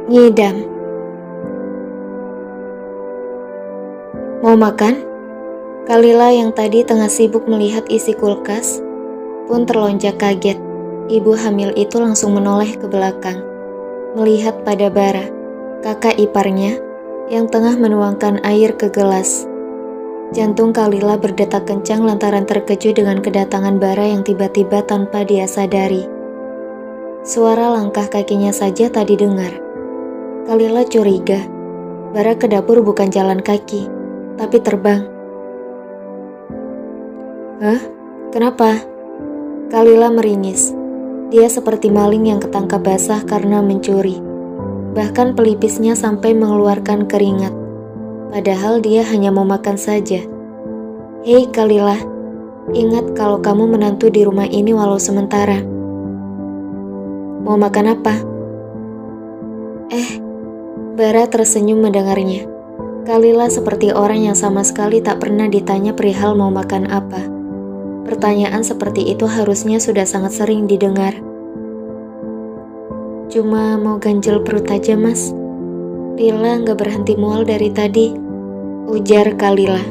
Ngidam. Mau makan? Kalila yang tadi tengah sibuk melihat isi kulkas pun terlonjak kaget. Ibu hamil itu langsung menoleh ke belakang, melihat pada Bara, kakak iparnya, yang tengah menuangkan air ke gelas. Jantung Kalila berdetak kencang lantaran terkejut dengan kedatangan Bara yang tiba-tiba tanpa dia sadari. Suara langkah kakinya saja tadi dengar. Kalila curiga, Bara ke dapur bukan jalan kaki, tapi terbang. Hah? Kenapa? Kalila meringis. Dia seperti maling yang ketangkap basah karena mencuri. Bahkan pelipisnya sampai mengeluarkan keringat. Padahal dia hanya mau makan saja. Hei Kalila, ingat kalau kamu menantu di rumah ini walau sementara. Mau makan apa? Bara tersenyum mendengarnya. Kalila seperti orang yang sama sekali tak pernah ditanya perihal mau makan apa. Pertanyaan seperti itu harusnya sudah sangat sering didengar. Cuma mau ganjel perut aja, Mas. Lila gak berhenti mual dari tadi, ujar Kalila.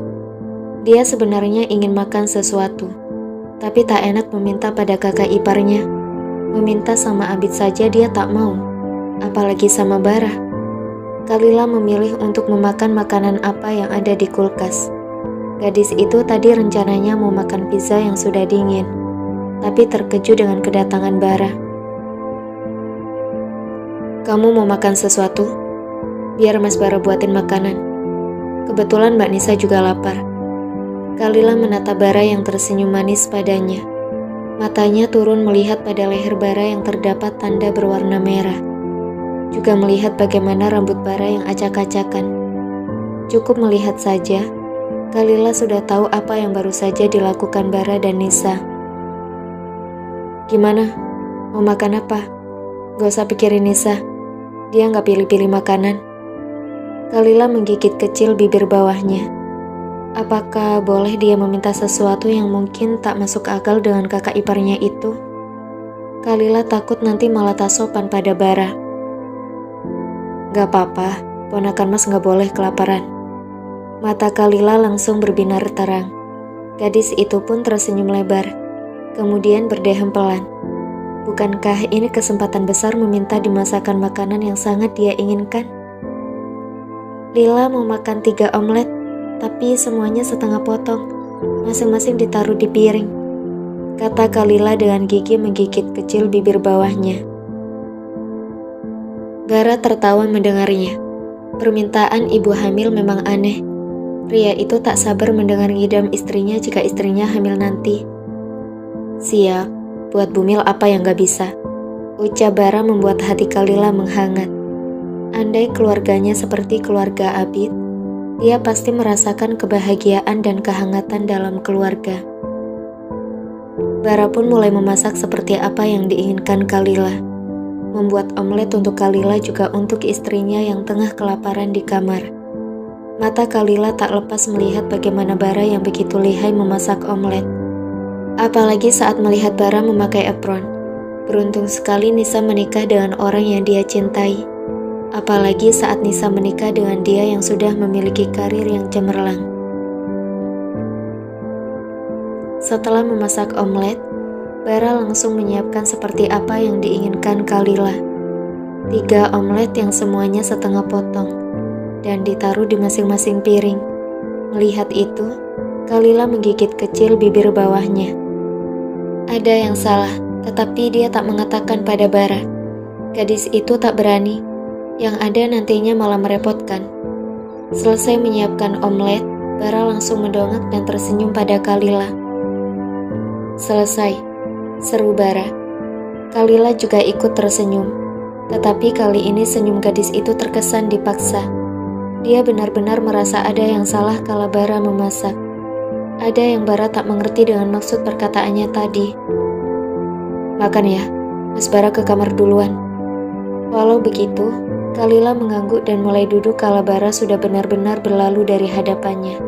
Dia sebenarnya ingin makan sesuatu, tapi tak enak meminta pada kakak iparnya. Meminta sama Abid saja dia tak mau, apalagi sama Bara. Kalila memilih untuk memakan makanan apa yang ada di kulkas. Gadis itu tadi rencananya mau makan pizza yang sudah dingin, tapi terkejut dengan kedatangan Bara. Kamu mau makan sesuatu? Biar Mas Bara buatin makanan. Kebetulan Mbak Nisa juga lapar. Kalila menatap Bara yang tersenyum manis padanya. Matanya turun melihat pada leher Bara yang terdapat tanda berwarna merah. Juga melihat bagaimana rambut Bara yang acak-acakan. Cukup melihat saja, Kalila sudah tahu apa yang baru saja dilakukan Bara dan Nisa. Gimana? Mau makan apa? Gak usah pikirin Nisa, dia gak pilih-pilih makanan. Kalila menggigit kecil bibir bawahnya. Apakah boleh dia meminta sesuatu yang mungkin tak masuk akal dengan kakak iparnya itu? Kalila takut nanti malah tak sopan pada Bara. Gak apa-apa, ponakan Mas gak boleh kelaparan. Mata Kalila langsung berbinar terang. Gadis itu pun tersenyum lebar, kemudian berdehem pelan. Bukankah ini kesempatan besar meminta dimasakkan makanan yang sangat dia inginkan? Lila mau makan 3 omelet, tapi semuanya setengah potong, masing-masing ditaruh di piring, kata Kalila dengan gigi menggigit kecil bibir bawahnya. Bara tertawa mendengarnya. Permintaan ibu hamil memang aneh. Pria itu tak sabar mendengar ngidam istrinya jika istrinya hamil nanti. Siap, buat Bumil apa yang gak bisa, ucap Bara membuat hati Kalila menghangat. Andai keluarganya seperti keluarga Abid, dia pasti merasakan kebahagiaan dan kehangatan dalam keluarga. Bara pun mulai memasak seperti apa yang diinginkan Kalila. Membuat omelet untuk Kalila juga untuk istrinya yang tengah kelaparan di kamar. Mata Kalila tak lepas melihat bagaimana Bara yang begitu lihai memasak omelet. Apalagi saat melihat Bara memakai apron. Beruntung sekali Nisa menikah dengan orang yang dia cintai. Apalagi saat Nisa menikah dengan dia yang sudah memiliki karir yang cemerlang. Setelah memasak omelet, Bara langsung menyiapkan seperti apa yang diinginkan Kalila. 3 omelet yang semuanya setengah potong dan ditaruh di masing-masing piring. Melihat itu, Kalila menggigit kecil bibir bawahnya. Ada yang salah, tetapi dia tak mengatakan pada Bara. Gadis itu tak berani, yang ada nantinya malah merepotkan. Selesai menyiapkan omelet, Bara langsung mendongak dan tersenyum pada Kalila. Selesai, seru Bara. Kalila juga ikut tersenyum, tetapi kali ini senyum gadis itu terkesan dipaksa. Dia benar-benar merasa ada yang salah kala Bara memasak. Ada yang Bara tak mengerti dengan maksud perkataannya tadi. Makan ya, Mas Bara ke kamar duluan. Walau begitu, Kalila mengangguk dan mulai duduk kala Bara sudah benar-benar berlalu dari hadapannya.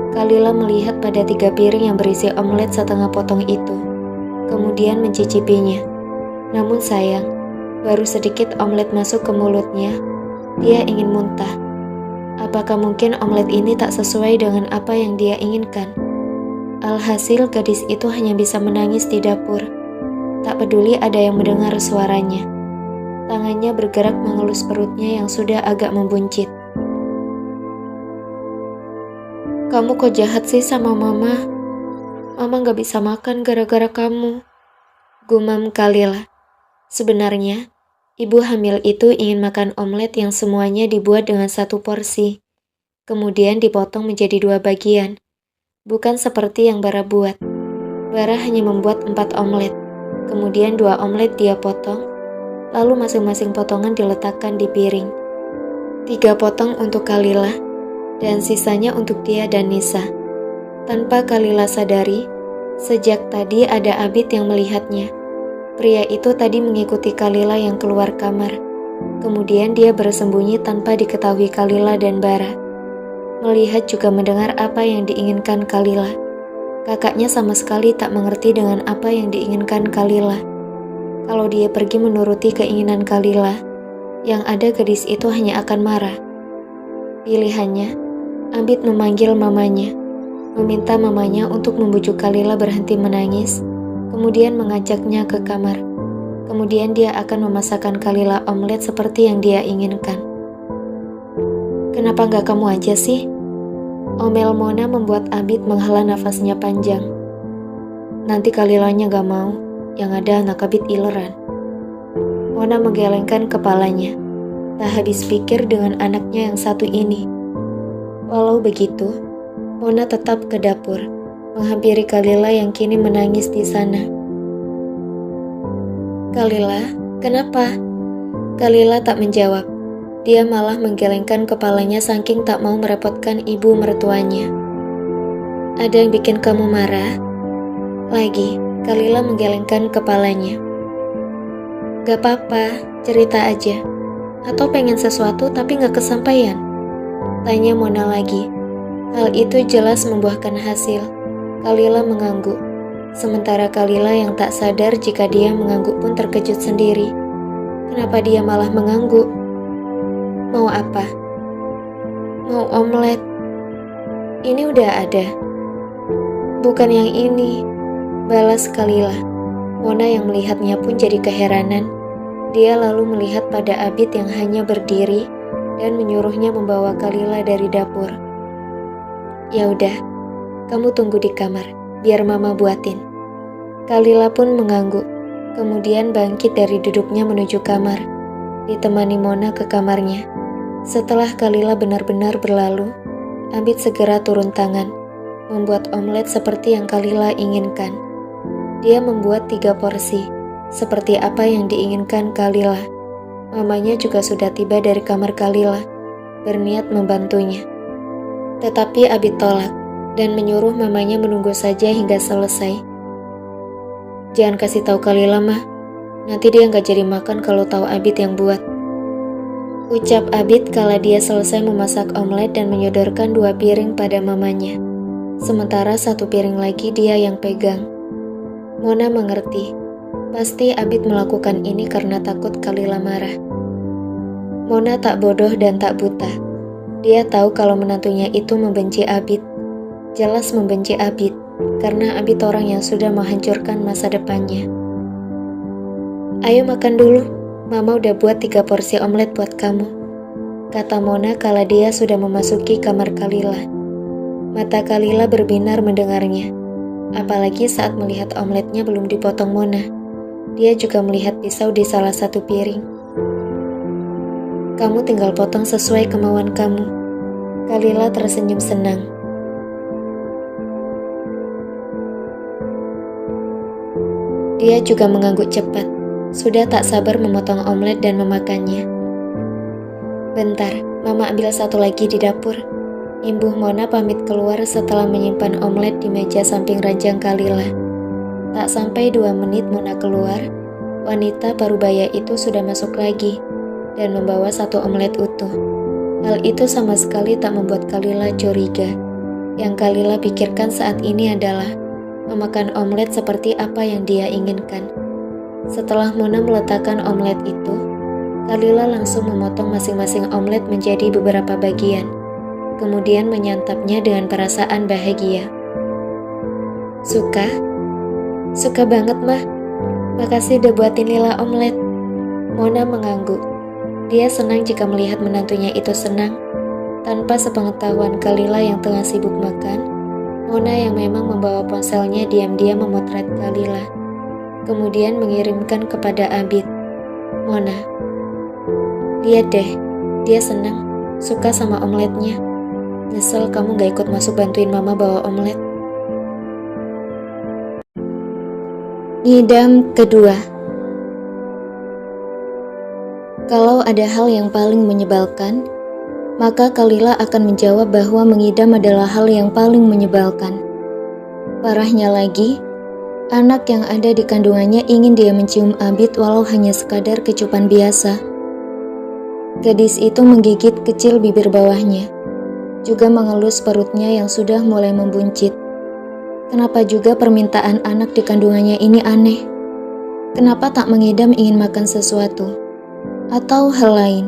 Kalila melihat pada 3 piring yang berisi omelet setengah potong itu, kemudian mencicipinya. Namun sayang, Baru sedikit omelet masuk ke mulutnya, dia ingin muntah. Apakah mungkin omelet ini tak sesuai dengan apa yang dia inginkan? Alhasil gadis itu hanya bisa menangis di dapur. Tak peduli ada yang mendengar suaranya. Tangannya bergerak mengelus perutnya yang sudah agak membuncit. "Kamu kok jahat sih sama mama? Mama gak bisa makan gara-gara kamu," gumam Kalila. Sebenarnya, ibu hamil itu ingin makan omelet yang semuanya dibuat dengan satu porsi, kemudian dipotong menjadi 2 bagian. Bukan seperti yang Bara buat. Bara hanya membuat 4 omelet, kemudian 2 omelet dia potong, lalu masing-masing potongan diletakkan di piring. 3 potong untuk Kalila, dan sisanya untuk dia dan Nisa. Tanpa Kalila sadari, sejak tadi ada Abid yang melihatnya. Pria itu tadi mengikuti Kalila yang keluar kamar. Kemudian dia bersembunyi tanpa diketahui Kalila dan Bara. Melihat juga mendengar apa yang diinginkan Kalila. Kakaknya sama sekali tak mengerti dengan apa yang diinginkan Kalila. Kalau dia pergi menuruti keinginan Kalila, yang ada gadis itu hanya akan marah. Pilihannya, Abid memanggil mamanya, meminta mamanya untuk membujuk Kalila berhenti menangis, kemudian mengajaknya ke kamar. Kemudian dia akan memasakkan Kalila omelet seperti yang dia inginkan. "Kenapa gak kamu aja sih?" Omel Mona membuat Abid menghela nafasnya panjang. "Nanti Kalilanya gak mau, yang ada anak Abid ileran." Mona menggelengkan kepalanya, tak habis pikir dengan anaknya yang satu ini. Walau begitu, Mona tetap ke dapur, menghampiri Kalila yang kini menangis di sana. "Kalila, kenapa?" Kalila tak menjawab. Dia malah menggelengkan kepalanya saking tak mau merepotkan ibu mertuanya. "Ada yang bikin kamu marah?" Lagi, Kalila menggelengkan kepalanya. "Gak apa-apa, cerita aja. Atau pengen sesuatu tapi gak kesampaian?" Tanya Mona lagi. Hal itu jelas membuahkan hasil. Kalila mengangguk. Sementara Kalila yang tak sadar jika dia mengangguk pun terkejut sendiri. Kenapa dia malah mengangguk? "Mau apa?" "Mau omelet." "Ini udah ada." "Bukan yang ini," balas Kalila. Mona yang melihatnya pun jadi keheranan. Dia lalu melihat pada Abid yang hanya berdiri dan menyuruhnya membawa Kalila dari dapur. "Ya udah, kamu tunggu di kamar, biar mama buatin." Kalila pun mengangguk, kemudian bangkit dari duduknya menuju kamar, ditemani Mona ke kamarnya. Setelah Kalila benar-benar berlalu, Abid segera turun tangan, membuat omelet seperti yang Kalila inginkan. Dia membuat 3 porsi, seperti apa yang diinginkan Kalila. Mamanya juga sudah tiba dari kamar Kalila, berniat membantunya. Tetapi Abid tolak, dan menyuruh mamanya menunggu saja hingga selesai. "Jangan kasih tahu Kalila, mah. Nanti dia nggak jadi makan kalau tahu Abid yang buat," ucap Abid kala dia selesai memasak omelet dan menyodorkan 2 piring pada mamanya. Sementara 1 piring lagi dia yang pegang. Mona mengerti. Pasti Abid melakukan ini karena takut Kalila marah. Mona tak bodoh dan tak buta. Dia tahu kalau menantunya itu membenci Abid. Jelas membenci Abid, karena Abid orang yang sudah menghancurkan masa depannya. "Ayo makan dulu, mama udah buat 3 porsi omelet buat kamu," kata Mona kala dia sudah memasuki kamar Kalila. Mata Kalila berbinar mendengarnya, apalagi saat melihat omeletnya belum dipotong Mona. Dia juga melihat pisau di salah satu piring. "Kamu tinggal potong sesuai kemauan kamu." Kalila tersenyum senang. Dia juga mengangguk cepat, sudah tak sabar memotong omelet dan memakannya. "Bentar, mama ambil 1 lagi di dapur." Imbuh Mona pamit keluar setelah menyimpan omelet di meja samping ranjang Kalila. Tak sampai 2 menit Mona keluar, wanita parubaya itu sudah masuk lagi dan membawa 1 omelet utuh. Hal itu sama sekali tak membuat Kalila curiga. Yang Kalila pikirkan saat ini adalah memakan omelet seperti apa yang dia inginkan. Setelah Mona meletakkan omelet itu, Kalila langsung memotong masing-masing omelet menjadi beberapa bagian, kemudian menyantapnya dengan perasaan bahagia. Suka? Suka banget, Mah. Makasih udah buatin Lila omelet. Mona mengangguk. Dia senang jika melihat menantunya itu senang. Tanpa sepengetahuan Kalila yang tengah sibuk makan, Mona yang memang membawa ponselnya diam-diam memotret Kalila, kemudian mengirimkan kepada Abid. Mona, lihat deh, dia senang, suka sama omeletnya. Nyesel kamu gak ikut masuk bantuin mama bawa omelet. Ngidam kedua. Kalau ada hal yang paling menyebalkan, maka Kalila akan menjawab bahwa mengidam adalah hal yang paling menyebalkan. Parahnya lagi, anak yang ada di kandungannya ingin dia mencium Abid walau hanya sekadar kecupan biasa. Gadis itu menggigit kecil bibir bawahnya, juga mengelus perutnya yang sudah mulai membuncit. Kenapa juga permintaan anak di kandungannya ini aneh? Kenapa tak mengidam ingin makan sesuatu? Atau hal lain?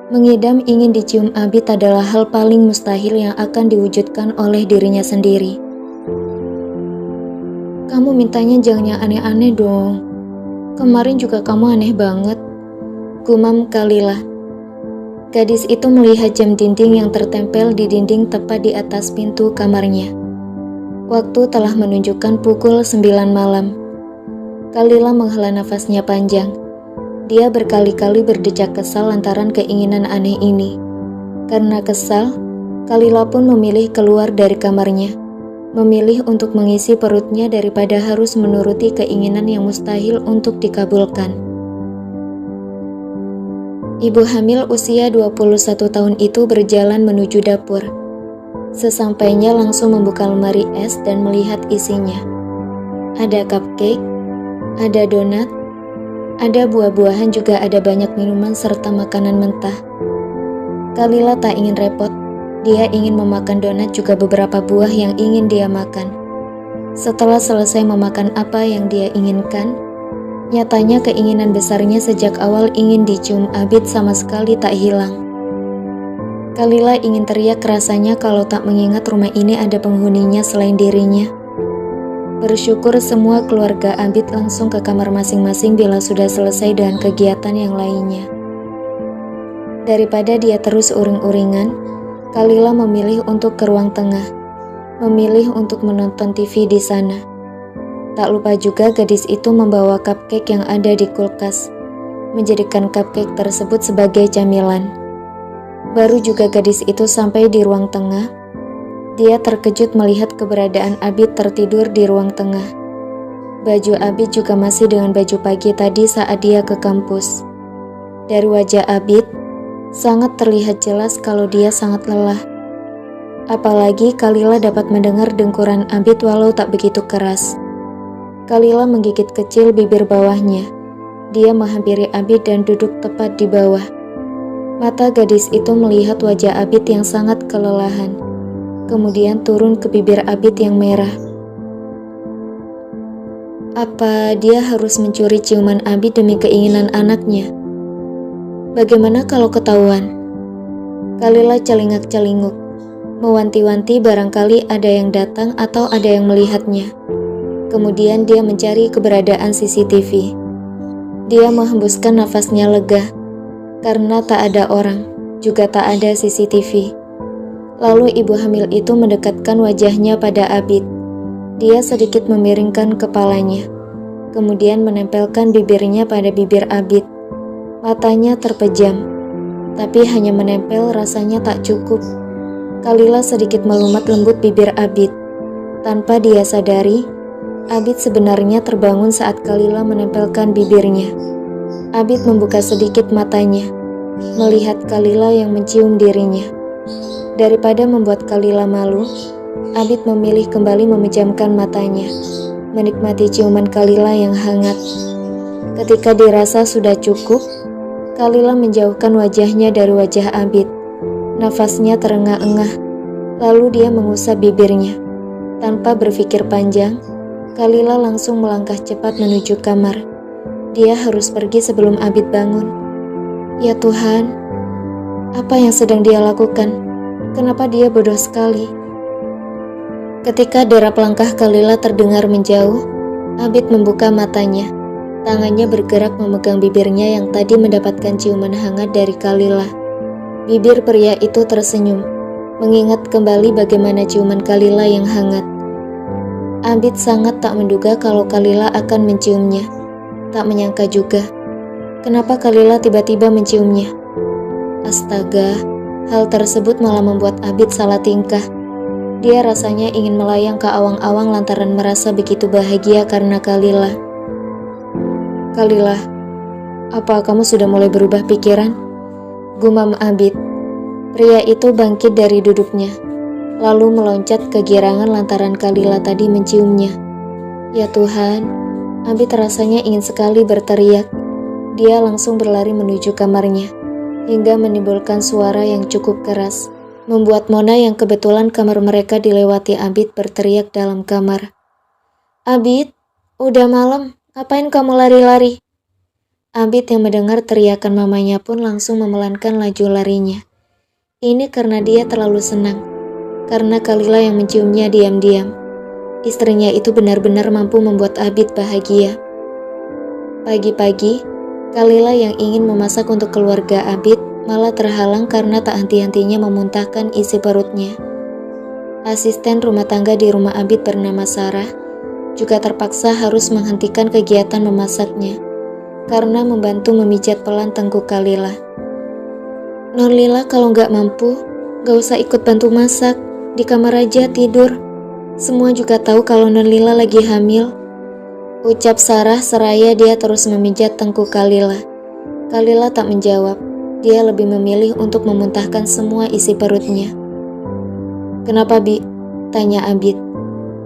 Mengidam ingin dicium Abid adalah hal paling mustahil yang akan diwujudkan oleh dirinya sendiri. Kamu mintanya jangan yang aneh-aneh dong. Kemarin juga kamu aneh banget, gumam Kalila. Gadis itu melihat jam dinding yang tertempel di dinding tepat di atas pintu kamarnya. Waktu telah menunjukkan pukul 9 malam. Kalila menghela nafasnya panjang. Dia berkali-kali berdecak kesal lantaran keinginan aneh ini. Karena kesal, Kalila pun memilih keluar dari kamarnya. Memilih untuk mengisi perutnya daripada harus menuruti keinginan yang mustahil untuk dikabulkan. Ibu hamil usia 21 tahun itu berjalan menuju dapur. Sesampainya langsung membuka lemari es dan melihat isinya. Ada cupcake, ada donat, ada buah-buahan, juga ada banyak minuman serta makanan mentah. Kalila tak ingin repot. Dia ingin memakan donat juga beberapa buah yang ingin dia makan. Setelah selesai memakan apa yang dia inginkan, nyatanya keinginan besarnya sejak awal ingin dicium Abid sama sekali tak hilang. Kalila ingin teriak rasanya kalau tak mengingat rumah ini ada penghuninya selain dirinya. Bersyukur semua keluarga Abid langsung ke kamar masing-masing bila sudah selesai dengan kegiatan yang lainnya. Daripada dia terus uring-uringan, Kalila memilih untuk ke ruang tengah, memilih untuk menonton TV di sana. Tak lupa juga gadis itu membawa cupcake yang ada di kulkas, menjadikan cupcake tersebut sebagai camilan. Baru juga gadis itu sampai di ruang tengah, dia terkejut melihat keberadaan Abid tertidur di ruang tengah. Baju Abid juga masih dengan baju pagi tadi saat dia ke kampus. Dari wajah Abid, sangat terlihat jelas kalau dia sangat lelah. Apalagi Kalila dapat mendengar dengkuran Abid walau tak begitu keras. Kalila menggigit kecil bibir bawahnya. Dia menghampiri Abid dan duduk tepat di bawah. Mata gadis itu melihat wajah Abid yang sangat kelelahan, kemudian turun ke bibir Abid yang merah. Apa dia harus mencuri ciuman Abid demi keinginan anaknya? Bagaimana kalau ketahuan? Kalila celingak-celinguk, mewanti-wanti barangkali ada yang datang atau ada yang melihatnya. Kemudian dia mencari keberadaan CCTV. Dia menghembuskan nafasnya lega, karena tak ada orang, juga tak ada CCTV. Lalu ibu hamil itu mendekatkan wajahnya pada Abid. Dia sedikit memiringkan kepalanya, kemudian menempelkan bibirnya pada bibir Abid. Matanya terpejam, tapi hanya menempel rasanya tak cukup. Kalila sedikit melumat lembut bibir Abid. Tanpa dia sadari, Abid sebenarnya terbangun saat Kalila menempelkan bibirnya. Abid membuka sedikit matanya, melihat Kalila yang mencium dirinya. Daripada membuat Kalila malu, Abid memilih kembali memejamkan matanya, menikmati ciuman Kalila yang hangat. Ketika dirasa sudah cukup, Kalila menjauhkan wajahnya dari wajah Abid. Nafasnya terengah-engah, lalu dia mengusap bibirnya. Tanpa berpikir panjang, Kalila langsung melangkah cepat menuju kamar. Dia harus pergi sebelum Abid bangun. Ya Tuhan, apa yang sedang dia lakukan? Kenapa dia bodoh sekali? Ketika derap langkah Kalila terdengar menjauh, Abid membuka matanya. Tangannya bergerak memegang bibirnya yang tadi mendapatkan ciuman hangat dari Kalila. Bibir pria itu tersenyum, mengingat kembali bagaimana ciuman Kalila yang hangat. Abid sangat tak menduga kalau Kalila akan menciumnya. Tak menyangka juga, kenapa Kalila tiba-tiba menciumnya. Astaga, hal tersebut malah membuat Abid salah tingkah. Dia rasanya ingin melayang ke awang-awang lantaran merasa begitu bahagia karena Kalila. Kalila, apa kamu sudah mulai berubah pikiran? Gumam Abid. Pria itu bangkit dari duduknya, lalu meloncat kegirangan lantaran Kalila tadi menciumnya. Ya Tuhan, Abid rasanya ingin sekali berteriak. Dia langsung berlari menuju kamarnya, hingga menimbulkan suara yang cukup keras, membuat Mona yang kebetulan kamar mereka dilewati Abid berteriak dalam kamar. Abid, udah malam, ngapain kamu lari-lari? Abid yang mendengar teriakan mamanya pun langsung memelankan laju larinya. Ini karena dia terlalu senang, karena Kalila yang menciumnya diam-diam. Istrinya itu benar-benar mampu membuat Abid bahagia. Pagi-pagi, Kalila yang ingin memasak untuk keluarga Abid malah terhalang karena tak henti-hentinya memuntahkan isi perutnya. Asisten rumah tangga di rumah Abid bernama Sarah juga terpaksa harus menghentikan kegiatan memasaknya karena membantu memijat pelan tengkuk Kalila. Non Lila kalau nggak mampu, nggak usah ikut bantu masak, di kamar aja tidur. Semua juga tahu kalau Non Lila lagi hamil. Ucap Sarah seraya dia terus memijat tengkuk Kalila. Kalila tak menjawab, dia lebih memilih untuk memuntahkan semua isi perutnya. Kenapa Bi? Tanya Abid.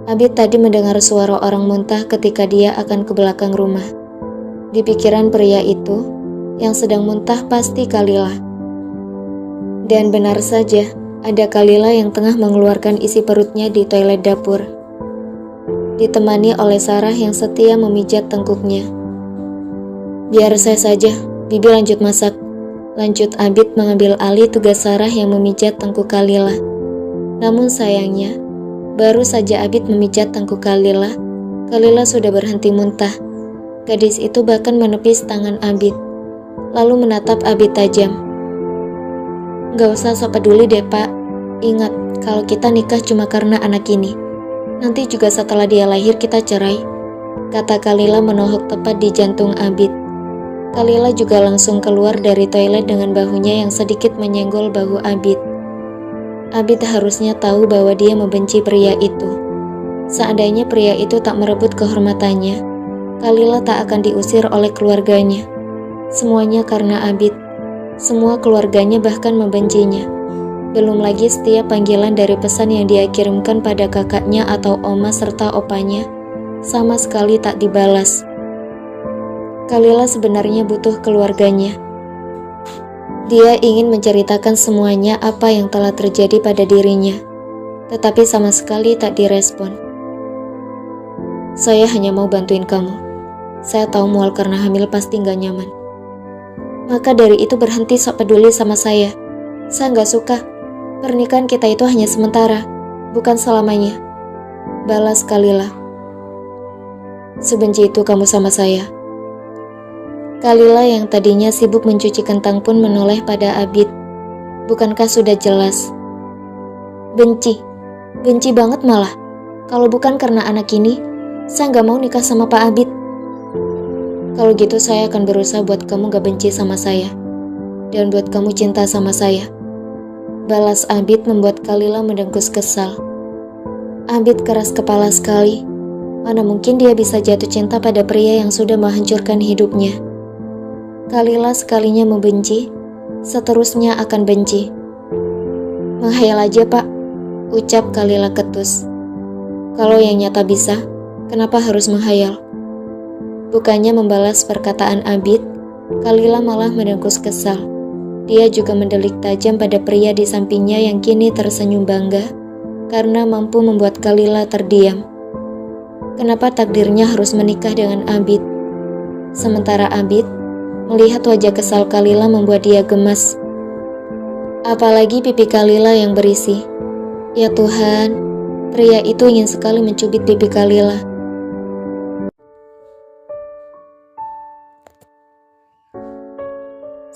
Abid tadi mendengar suara orang muntah ketika dia akan ke belakang rumah. Di pikiran pria itu, yang sedang muntah pasti Kalila. Dan benar saja, ada Kalila yang tengah mengeluarkan isi perutnya di toilet dapur. Ditemani oleh Sarah yang setia memijat tengkuknya. Biar saya saja, Bibi lanjut masak. Lanjut Abid mengambil alih tugas Sarah yang memijat tengkuk Kalila. Namun sayangnya, baru saja Abid memijat tengkuk Kalila, Kalila sudah berhenti muntah. Gadis itu bahkan menepis tangan Abid, lalu menatap Abid tajam. Gak usah sok peduli deh Pak. Ingat, kalau kita nikah cuma karena anak ini. Nanti juga setelah dia lahir kita cerai, kata Kalila menohok tepat di jantung Abid. Kalila juga langsung keluar dari toilet dengan bahunya yang sedikit menyenggol bahu Abid. Abid harusnya tahu bahwa dia membenci pria itu. Seandainya pria itu tak merebut kehormatannya, Kalila tak akan diusir oleh keluarganya. Semuanya karena Abid. Semua keluarganya bahkan membencinya. Belum lagi setiap panggilan dari pesan yang dia kirimkan pada kakaknya atau oma serta opanya sama sekali tak dibalas. Kalila sebenarnya butuh keluarganya. Dia ingin menceritakan semuanya apa yang telah terjadi pada dirinya, tetapi sama sekali tak direspon. Saya hanya mau bantuin kamu. Saya tahu mual karena hamil pasti gak nyaman. Maka dari itu berhenti sok peduli sama saya. Saya gak suka. Pernikahan kita itu hanya sementara, bukan selamanya. Balas Kalila. Sebenci itu kamu sama saya. Kalila yang tadinya sibuk mencuci kentang pun menoleh pada Abid. Bukankah sudah jelas? Benci banget malah. Kalau bukan karena anak ini, saya gak mau nikah sama Pak Abid. Kalau gitu saya akan berusaha buat kamu gak benci sama saya, dan buat kamu cinta sama saya. Balas Abid membuat Kalila mendengkus kesal. Abid keras kepala sekali. Mana mungkin dia bisa jatuh cinta pada pria yang sudah menghancurkan hidupnya. Kalila sekalinya membenci, seterusnya akan benci. Menghayal aja Pak, ucap Kalila ketus. Kalau yang nyata bisa, kenapa harus menghayal? Bukannya membalas perkataan Abid, Kalila malah mendengkus kesal. Dia juga mendelik tajam pada pria di sampingnya yang kini tersenyum bangga karena mampu membuat Kalila terdiam. Kenapa takdirnya harus menikah dengan Abid? Sementara Abid melihat wajah kesal Kalila membuat dia gemas. Apalagi pipi Kalila yang berisi. Ya Tuhan, pria itu ingin sekali mencubit pipi Kalila.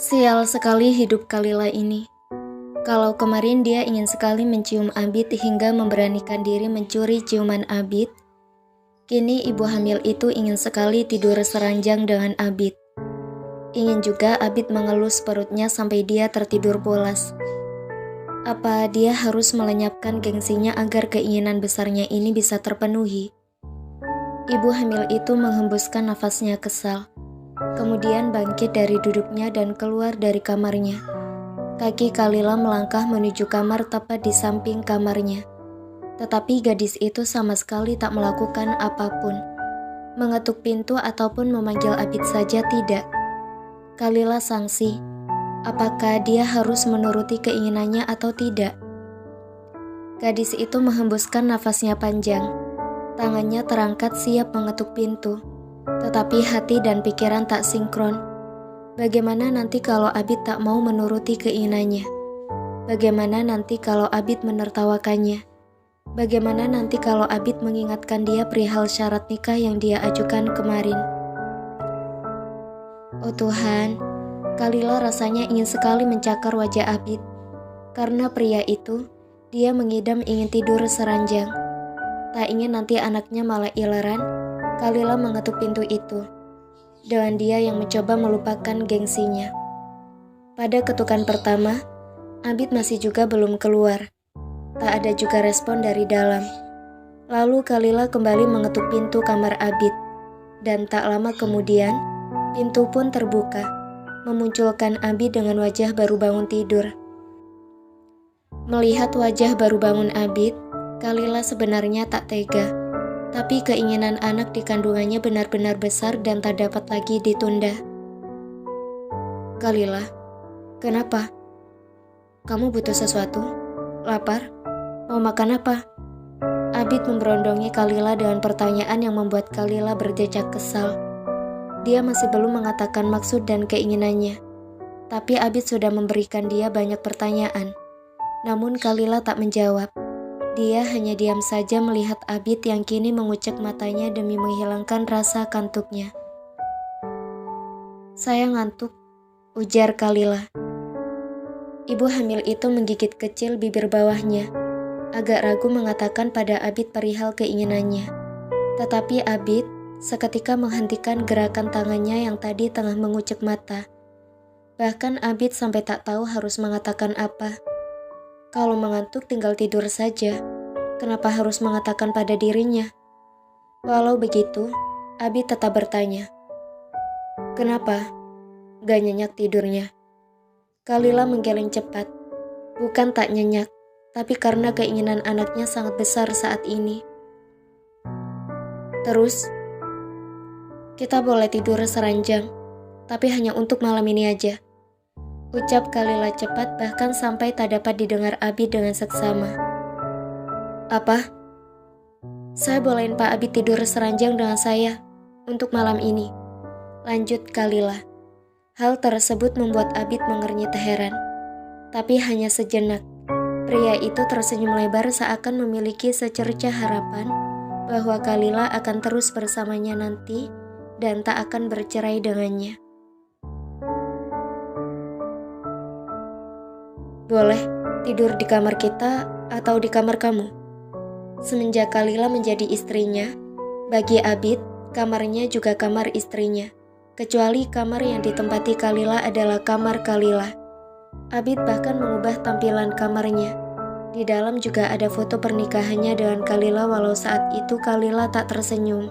Sial sekali hidup Kalila ini. Kalau kemarin dia ingin sekali mencium Abid hingga memberanikan diri mencuri ciuman Abid, kini ibu hamil itu ingin sekali tidur seranjang dengan Abid. Ingin juga Abid mengelus perutnya sampai dia tertidur pulas. Apa dia harus melenyapkan gengsinya agar keinginan besarnya ini bisa terpenuhi? Ibu hamil itu menghembuskan nafasnya kesal. Kemudian bangkit dari duduknya dan keluar dari kamarnya. Kaki Kalila melangkah menuju kamar tepat di samping kamarnya. Tetapi gadis itu sama sekali tak melakukan apapun. Mengetuk pintu ataupun memanggil Abid saja tidak. Kalila sangsi. Apakah dia harus menuruti keinginannya atau tidak? Gadis itu menghembuskan nafasnya panjang. Tangannya terangkat siap mengetuk pintu. Tetapi hati dan pikiran tak sinkron. Bagaimana nanti kalau Abid tak mau menuruti keinginannya? Bagaimana nanti kalau Abid menertawakannya? Bagaimana nanti kalau Abid mengingatkan dia perihal syarat nikah yang dia ajukan kemarin? Oh Tuhan, Kalila rasanya ingin sekali mencakar wajah Abid. Karena pria itu, dia mengidam ingin tidur seranjang. Tak ingin nanti anaknya malah ileran, Kalila mengetuk pintu itu. Dengan dia yang mencoba melupakan gengsinya. Pada ketukan pertama, Abid masih juga belum keluar. Tak ada juga respon dari dalam. Lalu Kalila kembali mengetuk pintu kamar Abid. Dan tak lama kemudian, pintu pun terbuka, memunculkan Abid dengan wajah baru bangun tidur. Melihat wajah baru bangun Abid, Kalila sebenarnya tak tega. Tapi keinginan anak di kandungannya benar-benar besar dan tak dapat lagi ditunda. Kalila, kenapa? Kamu butuh sesuatu? Lapar? Mau makan apa? Abid memberondongi Kalila dengan pertanyaan yang membuat Kalila berdecak kesal. Dia masih belum mengatakan maksud dan keinginannya. Tapi Abid sudah memberikan dia banyak pertanyaan. Namun Kalila tak menjawab. Dia hanya diam saja melihat Abid yang kini mengucek matanya demi menghilangkan rasa kantuknya. Saya ngantuk, ujar Kalila. Ibu hamil itu menggigit kecil bibir bawahnya, agak ragu mengatakan pada Abid perihal keinginannya. Tetapi Abid seketika menghentikan gerakan tangannya yang tadi tengah mengucek mata. Bahkan Abid sampai tak tahu harus mengatakan apa. Kalau mengantuk tinggal tidur saja. Kenapa harus mengatakan pada dirinya? Walau begitu, Abid tetap bertanya. Kenapa? Gak nyenyak tidurnya. Kalila menggeleng cepat. Bukan tak nyenyak, tapi karena keinginan anaknya sangat besar saat ini. Terus, kita boleh tidur seranjang, tapi hanya untuk malam ini aja. Ucap Kalila cepat bahkan sampai tak dapat didengar Abid dengan seksama. Apa? Saya bolehin Pak Abid tidur seranjang dengan saya untuk malam ini. Lanjut Kalila. Hal tersebut membuat Abid mengernyit heran. Tapi hanya sejenak. Pria itu tersenyum lebar seakan memiliki secercah harapan bahwa Kalila akan terus bersamanya nanti dan tak akan bercerai dengannya. Boleh tidur di kamar kita atau di kamar kamu? Semenjak Kalila menjadi istrinya, bagi Abid, kamarnya juga kamar istrinya. Kecuali kamar yang ditempati Kalila adalah kamar Kalila. Abid bahkan mengubah tampilan kamarnya. Di dalam juga ada foto pernikahannya dengan Kalila walau saat itu Kalila tak tersenyum.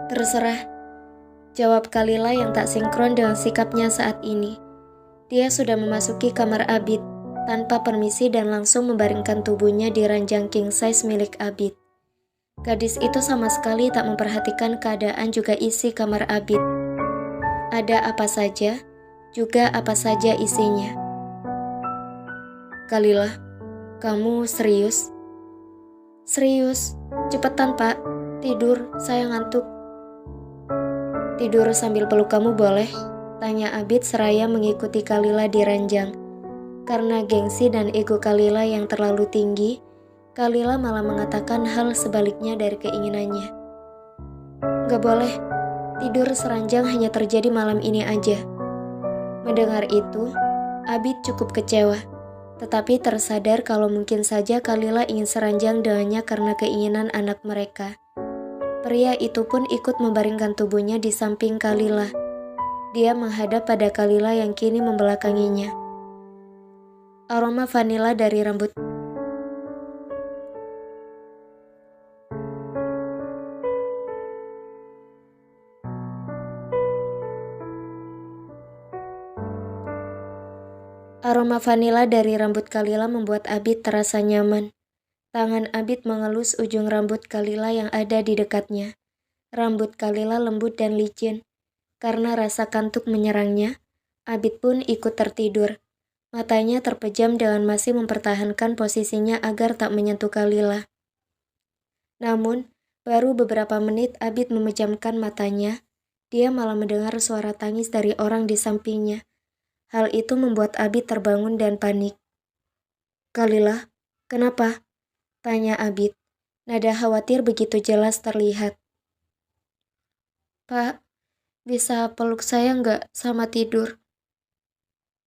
Terserah. Jawab Kalila yang tak sinkron dengan sikapnya saat ini. Dia sudah memasuki kamar Abid tanpa permisi dan langsung membaringkan tubuhnya di ranjang king size milik Abid. Gadis itu sama sekali tak memperhatikan keadaan juga isi kamar Abid. Ada apa saja, juga apa saja isinya. Kalila, kamu serius? Serius, cepetan Pak. Tidur, saya ngantuk. Tidur sambil peluk kamu boleh? Tanya Abid seraya mengikuti Kalila di ranjang. Karena gengsi dan ego Kalila yang terlalu tinggi, Kalila malah mengatakan hal sebaliknya dari keinginannya. Gak boleh, tidur seranjang hanya terjadi malam ini aja. Mendengar itu, Abid cukup kecewa, tetapi tersadar kalau mungkin saja Kalila ingin seranjang dengannya karena keinginan anak mereka. Pria itu pun ikut membaringkan tubuhnya di samping Kalila. Dia menghadap pada Kalila yang kini membelakanginya. Aroma vanila dari rambut Kalila membuat Abid terasa nyaman. Tangan Abid mengelus ujung rambut Kalila yang ada di dekatnya. Rambut Kalila lembut dan licin. Karena rasa kantuk menyerangnya, Abid pun ikut tertidur. Matanya terpejam dengan masih mempertahankan posisinya agar tak menyentuh Kalila. Namun, baru beberapa menit Abid memejamkan matanya, dia malah mendengar suara tangis dari orang di sampingnya. Hal itu membuat Abid terbangun dan panik. Kalila, kenapa? Tanya Abid. Nada khawatir begitu jelas terlihat. Pak, bisa peluk saya nggak sama tidur?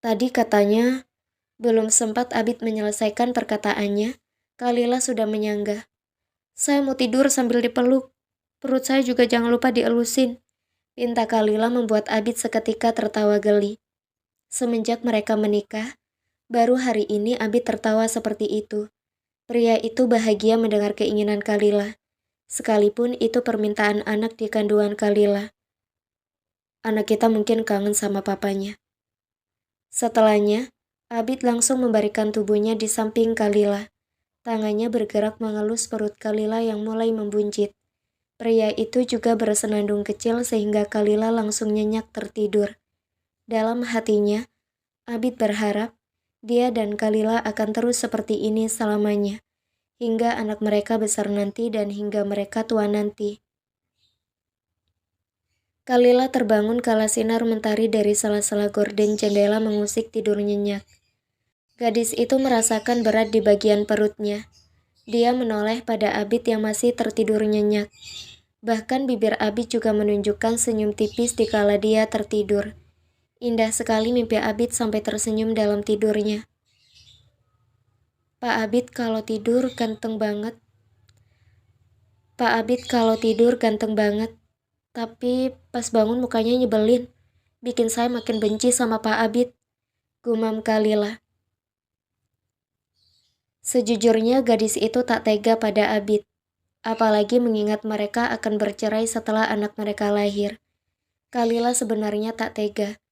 Tadi katanya, belum sempat Abid menyelesaikan perkataannya, Kalila sudah menyanggah. Saya mau tidur sambil dipeluk. Perut saya juga jangan lupa dielusin. Pinta Kalila membuat Abid seketika tertawa geli. Semenjak mereka menikah, baru hari ini Abid tertawa seperti itu. Pria itu bahagia mendengar keinginan Kalila, sekalipun itu permintaan anak di kandungan Kalila. Anak kita mungkin kangen sama papanya. Setelahnya, Abid langsung membarikan tubuhnya di samping Kalila. Tangannya bergerak mengelus perut Kalila yang mulai membuncit. Pria itu juga bersenandung kecil sehingga Kalila langsung nyenyak tertidur. Dalam hatinya, Abid berharap dia dan Kalila akan terus seperti ini selamanya, hingga anak mereka besar nanti dan hingga mereka tua nanti. Kalila terbangun kala sinar mentari dari sela-sela gorden jendela mengusik tidur nyenyak. Gadis itu merasakan berat di bagian perutnya. Dia menoleh pada Abid yang masih tertidur nyenyak. Bahkan bibir Abid juga menunjukkan senyum tipis di kala dia tertidur. Indah sekali mimpi Abid sampai tersenyum dalam tidurnya. Pak Abid kalau tidur ganteng banget. Tapi pas bangun mukanya nyebelin. Bikin saya makin benci sama Pak Abid, gumam Kalila. Sejujurnya gadis itu tak tega pada Abid. Apalagi mengingat mereka akan bercerai setelah anak mereka lahir. Kalila sebenarnya tak tega.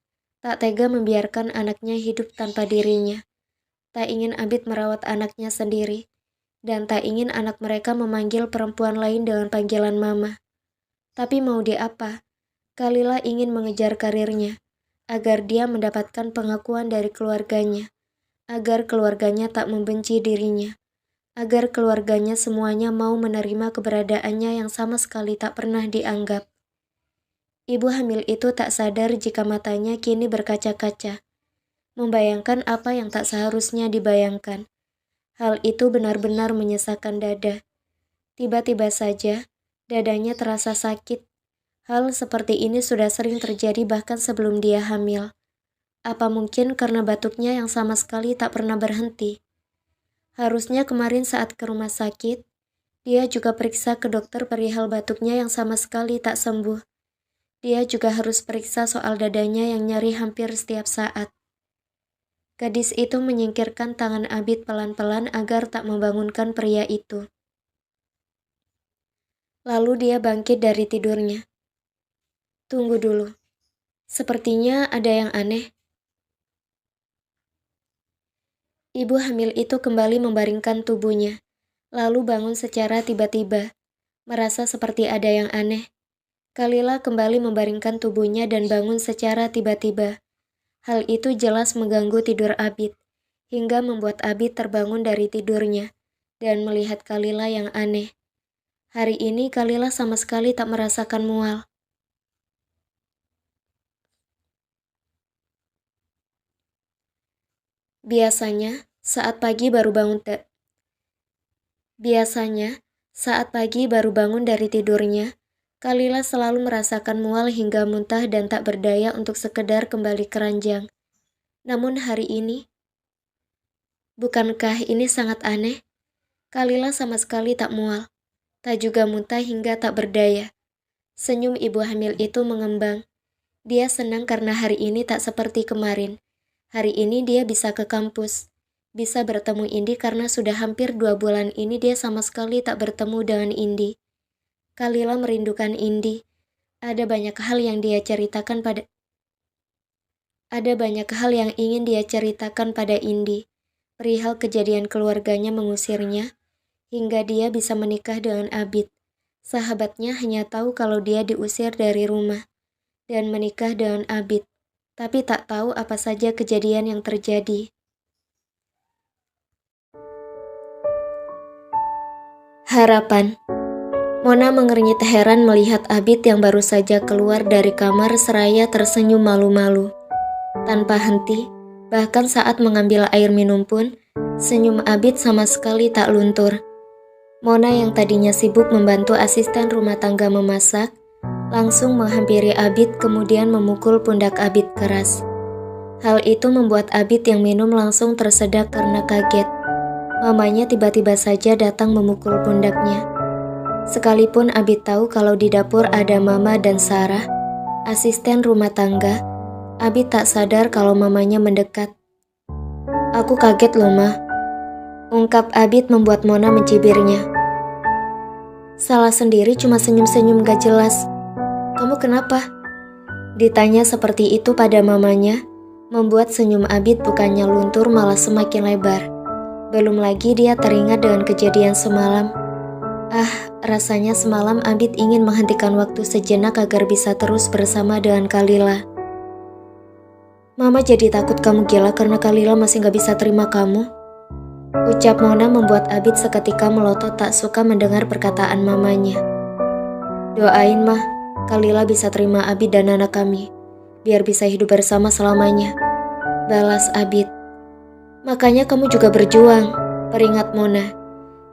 Tak tega membiarkan anaknya hidup tanpa dirinya. Tak ingin Abid merawat anaknya sendiri. Dan tak ingin anak mereka memanggil perempuan lain dengan panggilan mama. Tapi mau di apa? Kalila ingin mengejar karirnya, agar dia mendapatkan pengakuan dari keluarganya, agar keluarganya tak membenci dirinya, agar keluarganya semuanya mau menerima keberadaannya yang sama sekali tak pernah dianggap. Ibu hamil itu tak sadar jika matanya kini berkaca-kaca, membayangkan apa yang tak seharusnya dibayangkan. Hal itu benar-benar menyesakkan dada. Tiba-tiba saja, dadanya terasa sakit. Hal seperti ini sudah sering terjadi bahkan sebelum dia hamil. Apa mungkin karena batuknya yang sama sekali tak pernah berhenti? Harusnya kemarin saat ke rumah sakit, dia juga periksa ke dokter perihal batuknya yang sama sekali tak sembuh. Dia juga harus periksa soal dadanya yang nyeri hampir setiap saat. Gadis itu menyingkirkan tangan Abid pelan-pelan agar tak membangunkan pria itu. Lalu dia bangkit dari tidurnya. Tunggu dulu. Sepertinya ada yang aneh. Ibu hamil itu kembali membaringkan tubuhnya, lalu bangun secara tiba-tiba, merasa seperti ada yang aneh. Kalila kembali membaringkan tubuhnya dan bangun secara tiba-tiba. Hal itu jelas mengganggu tidur Abid, hingga membuat Abid terbangun dari tidurnya dan melihat Kalila yang aneh. Hari ini Kalila sama sekali tak merasakan mual. Biasanya, saat pagi baru bangun dari tidurnya, Kalila selalu merasakan mual hingga muntah dan tak berdaya untuk sekedar kembali ke ranjang. Namun hari ini, bukankah ini sangat aneh? Kalila sama sekali tak mual, tak juga muntah hingga tak berdaya. Senyum ibu hamil itu mengembang. Dia senang karena hari ini tak seperti kemarin. Hari ini dia bisa ke kampus, bisa bertemu Indi karena sudah hampir 2 bulan ini dia sama sekali tak bertemu dengan Indi. Kalila merindukan Indi. Ada banyak hal yang ingin dia ceritakan pada Indi. Perihal kejadian keluarganya mengusirnya, hingga dia bisa menikah dengan Abid. Sahabatnya hanya tahu kalau dia diusir dari rumah dan menikah dengan Abid, tapi tak tahu apa saja kejadian yang terjadi. Harapan. Mona mengernyit heran melihat Abid yang baru saja keluar dari kamar seraya tersenyum malu-malu. Tanpa henti, bahkan saat mengambil air minum pun, senyum Abid sama sekali tak luntur. Mona yang tadinya sibuk membantu asisten rumah tangga memasak, langsung menghampiri Abid kemudian memukul pundak Abid keras. Hal itu membuat Abid yang minum langsung tersedak karena kaget. Mamanya tiba-tiba saja datang memukul pundaknya. Sekalipun Abid tahu kalau di dapur ada Mama dan Sarah, asisten rumah tangga, Abid tak sadar kalau mamanya mendekat. "Aku kaget loh, Ma," ungkap Abid membuat Mona mencibirnya. "Salah sendiri cuma senyum-senyum gak jelas. Kamu kenapa?" Ditanya seperti itu pada mamanya, membuat senyum Abid bukannya luntur malah semakin lebar. Belum lagi dia teringat dengan kejadian semalam. Rasanya semalam Abid ingin menghentikan waktu sejenak agar bisa terus bersama dengan Kalila. "Mama jadi takut kamu gila karena Kalila masih gak bisa terima kamu," ucap Mona membuat Abid seketika melotot tak suka mendengar perkataan mamanya. "Doain mah, Kalila bisa terima Abid dan anak kami, biar bisa hidup bersama selamanya," balas Abid. "Makanya kamu juga berjuang," peringat Mona.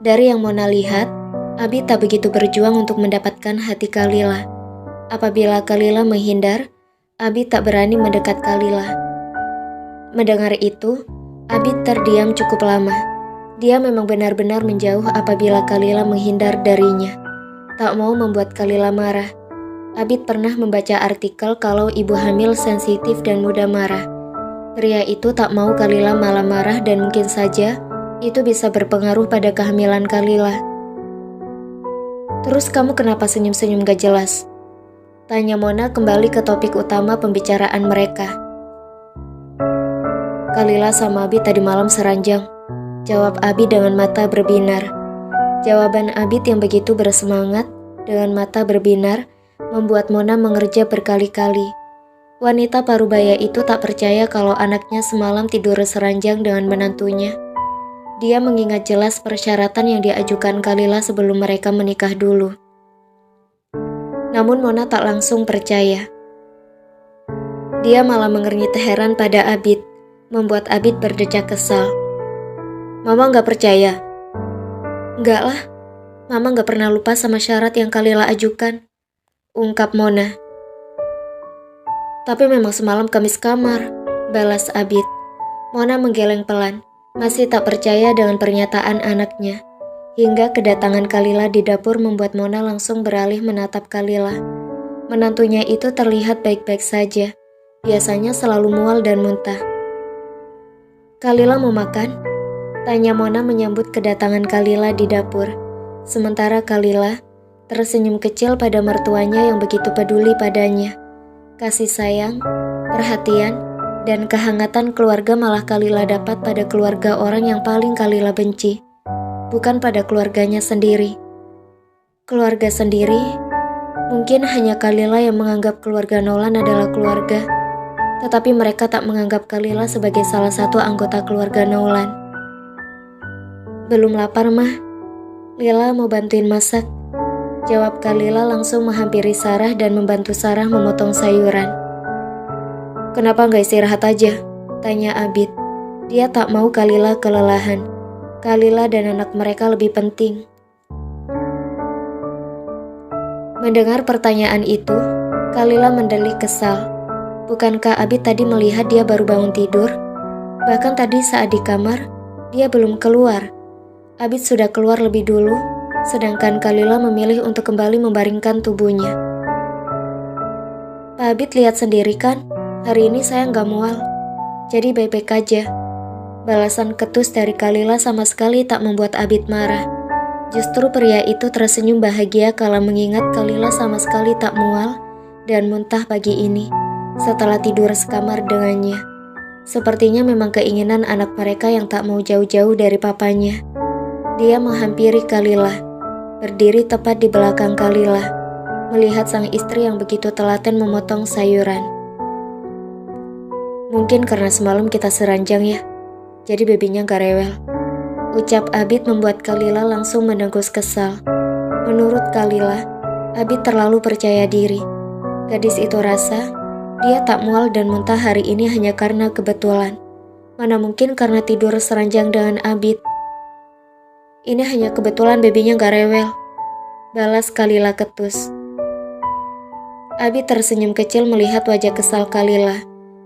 Dari yang Mona lihat, Abid tak begitu berjuang untuk mendapatkan hati Kalila. Apabila Kalila menghindar, Abid tak berani mendekat Kalila. Mendengar itu, Abid terdiam cukup lama. Dia memang benar-benar menjauh apabila Kalila menghindar darinya. Tak mau membuat Kalila marah. Abid pernah membaca artikel kalau ibu hamil sensitif dan mudah marah. Pria itu tak mau Kalila malah marah dan mungkin saja itu bisa berpengaruh pada kehamilan Kalila. "Terus kamu kenapa senyum-senyum gak jelas?" tanya Mona kembali ke topik utama pembicaraan mereka. "Kalila sama Abid tadi malam seranjang," jawab Abid dengan mata berbinar. Jawaban Abid yang begitu bersemangat dengan mata berbinar membuat Mona mengerja berkali-kali. Wanita parubaya itu tak percaya kalau anaknya semalam tidur seranjang dengan menantunya. Dia mengingat jelas persyaratan yang diajukan Kalila sebelum mereka menikah dulu. Namun Mona tak langsung percaya. Dia malah mengernyit heran pada Abid, membuat Abid berdecak kesal. "Mama gak percaya?" "Enggak lah, Mama gak pernah lupa sama syarat yang Kalila ajukan," ungkap Mona. "Tapi memang semalam kami sekamar," balas Abid. Mona menggeleng pelan, masih tak percaya dengan pernyataan anaknya. Hingga kedatangan Kalila di dapur membuat Mona langsung beralih menatap Kalila. Menantunya itu terlihat baik-baik saja. Biasanya selalu mual dan muntah. "Kalila mau makan?" tanya Mona menyambut kedatangan Kalila di dapur. Sementara Kalila tersenyum kecil pada mertuanya yang begitu peduli padanya. Kasih sayang, perhatian, dan kehangatan keluarga malah Kalila dapat pada keluarga orang yang paling Kalila benci, bukan pada keluarganya sendiri. Keluarga sendiri, mungkin hanya Kalila yang menganggap keluarga Nolan adalah keluarga, tetapi mereka tak menganggap Kalila sebagai salah satu anggota keluarga Nolan. "Belum lapar, Mah. Lila mau bantuin masak," Jawab Kalila langsung menghampiri Sarah dan membantu Sarah memotong sayuran. Kenapa nggak istirahat aja? Tanya Abid. Dia tak mau Kalila kelelahan. Kalila dan anak mereka lebih penting. Mendengar pertanyaan itu, Kalila mendelik kesal. Bukankah Abid tadi melihat dia baru bangun tidur? Bahkan tadi saat di kamar, dia belum keluar. Abid sudah keluar lebih dulu, sedangkan Kalila memilih untuk kembali membaringkan tubuhnya. Pak Abid lihat sendiri kan, hari ini saya nggak mual, jadi baik-baik aja. Balasan ketus dari Kalila sama sekali tak membuat Abid marah. Justru pria itu tersenyum bahagia kala mengingat Kalila sama sekali tak mual dan muntah pagi ini setelah tidur sekamar dengannya. Sepertinya memang keinginan anak mereka yang tak mau jauh-jauh dari papanya. Dia menghampiri Kalila, berdiri tepat di belakang Kalila, melihat sang istri yang begitu telaten memotong sayuran. Mungkin karena semalam kita seranjang ya, jadi bebinya gak rewel. Ucap Abid membuat Kalila langsung mendengus kesal. Menurut Kalila, Abid terlalu percaya diri. Gadis itu rasa dia tak mual dan muntah hari ini hanya karena kebetulan. Mana mungkin karena tidur seranjang dengan Abid. Ini hanya kebetulan bebinya gak rewel, balas Kalila ketus. Abid tersenyum kecil melihat wajah kesal Kalila.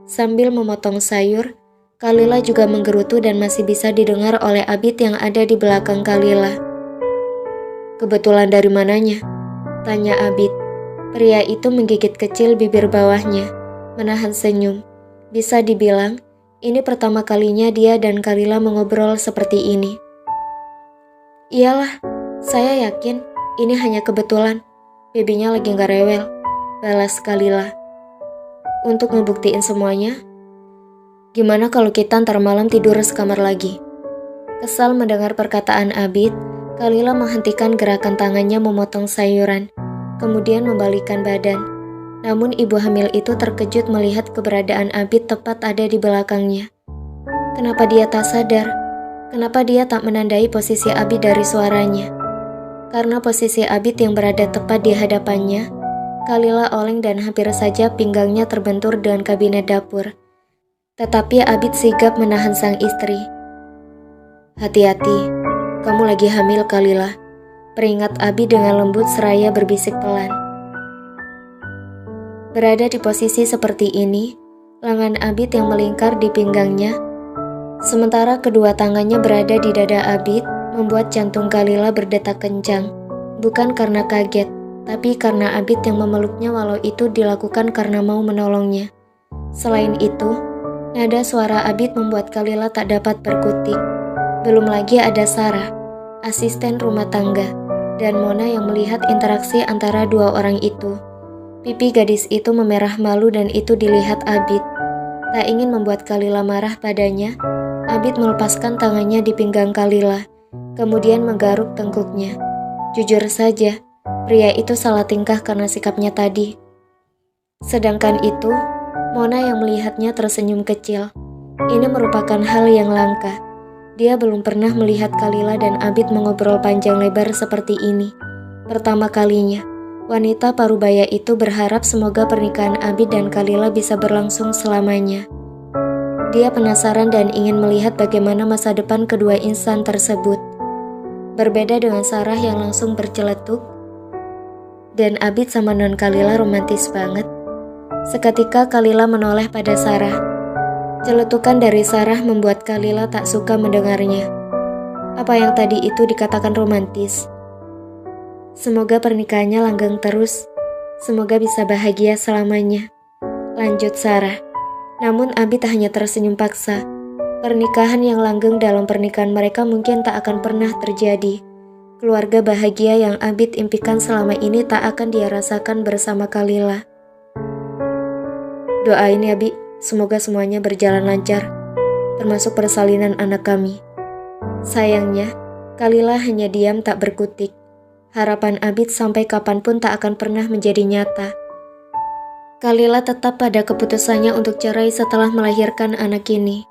Sambil memotong sayur, Kalila juga menggerutu dan masih bisa didengar oleh Abid yang ada di belakang Kalila. Kebetulan dari mananya? Tanya Abid. Pria itu menggigit kecil bibir bawahnya, menahan senyum. Bisa dibilang, ini pertama kalinya dia dan Kalila mengobrol seperti ini. Iyalah, saya yakin ini hanya kebetulan. Bebinya lagi gak rewel, balas Kalila. Untuk ngebuktiin semuanya, gimana kalau kita ntar malam tidur sekamar lagi? Kesal mendengar perkataan Abid, Kalila menghentikan gerakan tangannya memotong sayuran, kemudian membalikkan badan. Namun ibu hamil itu terkejut melihat keberadaan Abid tepat ada di belakangnya. Kenapa dia tak sadar? Kenapa dia tak menandai posisi Abid dari suaranya? Karena posisi Abid yang berada tepat di hadapannya, Kalila oleng dan hampir saja pinggangnya terbentur dengan kabinet dapur. Tetapi Abid sigap menahan sang istri. Hati-hati, kamu lagi hamil Kalila, peringat Abid dengan lembut seraya berbisik pelan. Berada di posisi seperti ini, lengan Abid yang melingkar di pinggangnya, sementara kedua tangannya berada di dada Abid, membuat jantung Kalila berdetak kencang. Bukan karena kaget, tapi karena Abid yang memeluknya walau itu dilakukan karena mau menolongnya. Selain itu, nada suara Abid membuat Kalila tak dapat berkutik. Belum lagi ada Sarah, asisten rumah tangga, dan Mona yang melihat interaksi antara dua orang itu. Pipi gadis itu memerah malu dan itu dilihat Abid. Tak ingin membuat Kalila marah padanya, Abid melepaskan tangannya di pinggang Kalila, kemudian menggaruk tengkuknya. Jujur saja, pria itu salah tingkah karena sikapnya tadi. Sedangkan itu, Mona yang melihatnya tersenyum kecil. Ini merupakan hal yang langka. Dia belum pernah melihat Kalila dan Abid mengobrol panjang lebar seperti ini. Pertama kalinya. Wanita parubaya itu berharap semoga pernikahan Abid dan Kalila bisa berlangsung selamanya. Dia penasaran dan ingin melihat bagaimana masa depan kedua insan tersebut. Berbeda dengan Sarah yang langsung berceletuk, dan Abid sama non Kalila romantis banget. Seketika Kalila menoleh pada Sarah. Celetukan dari Sarah membuat Kalila tak suka mendengarnya. Apa yang tadi itu dikatakan romantis? Semoga pernikahannya langgeng terus. Semoga bisa bahagia selamanya, lanjut Sarah. Namun Abid hanya tersenyum paksa. Pernikahan yang langgeng dalam pernikahan mereka mungkin tak akan pernah terjadi. Keluarga bahagia yang Abid impikan selama ini tak akan dia rasakan bersama Kalila. Doain ya Bi, semoga semuanya berjalan lancar, termasuk persalinan anak kami. Sayangnya, Kalila hanya diam tak berkutik. Harapan Abid sampai kapanpun tak akan pernah menjadi nyata. Kalila tetap pada keputusannya untuk cerai setelah melahirkan anak ini.